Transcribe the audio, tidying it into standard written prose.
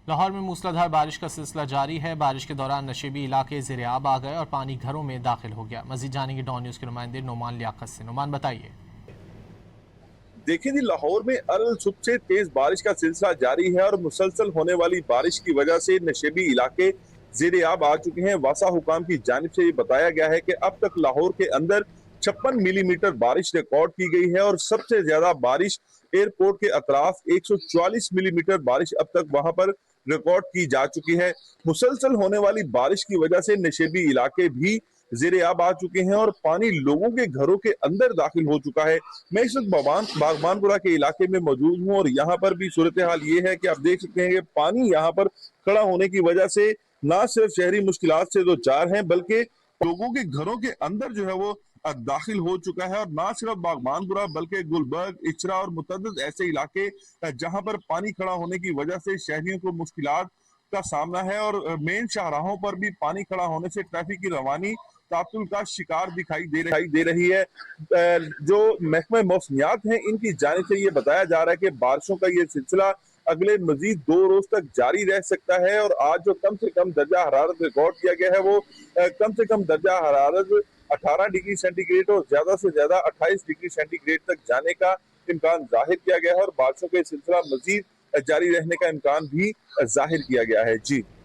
लाहौर में मूसलाधार बारिश का सिलसिला जारी है। बारिश के दौरान नशेबी इलाके ज़ेर-ए-आब आ गए और पानी घरों में दाखिल हो गया। मजीद जानेंगे डॉन न्यूज़ के नुमाइंदे नोमान लियाकत से। नोमान, बताइए। देखिए जी, लाहौर में अल सुबह से तेज बारिश का सिलसिला जारी है और मुसलसल होने वाली बारिश की वजह से नशेबी इलाके जेर-ए-आब आ चुके हैं। वासा हुकाम की जानिब से ये बताया गया है कि अब तक लाहौर के अंदर 56 मिलीमीटर बारिश रिकॉर्ड की गई है और सबसे ज्यादा बारिश एयरपोर्ट के अतराफ 144 मिलीमीटर बारिश अब तक वहां पर रिकॉर्ड की जा चुकी है। मुसलसल होने वाली बारिश की वजह से नशेबी इलाके भी जेर-ए-आब आ चुके हैं और पानी लोगों के घरों के अंदर दाखिल हो चुका है। मैं इस वक्त बागबानपुरा के इलाके में मौजूद हूँ और यहाँ पर भी सूरत हाल ये है कि आप देख सकते हैं कि पानी यहाँ पर खड़ा होने की वजह से ना सिर्फ शहरी मुश्किलात से दो चार हैं, बल्कि लोगों के घरों के अंदर जो है वो दाखिल हो चुका है। और ना सिर्फ बागबानपुरा बल्कि गुलबर्ग, इचरा और मुतअद्दिद ऐसे इलाके जहां पर पानी खड़ा होने की वजह से शहरियों को मुश्किलात का सामना है और मेन शाहराहों पर भी पानी खड़ा होने से ट्रैफिक की रवानी तातुल का शिकार दिखाई दे रही है। जो महकमा मौसमियात हैं इनकी जानिब से ये बताया जा रहा है कि बारिशों का ये सिलसिला अगले मजीद 2 रोज तक जारी रह सकता है और आज जो कम से कम दर्जा हरारत रिकॉर्ड किया गया है वो कम से कम दर्जा हरारत 18 डिग्री सेंटीग्रेड और ज्यादा से ज्यादा 28 डिग्री सेंटीग्रेड तक जाने का इम्कान जाहिर किया गया है और बारिशों का सिलसिला मजीद जारी रहने का इम्कान भी जाहिर किया गया है। जी।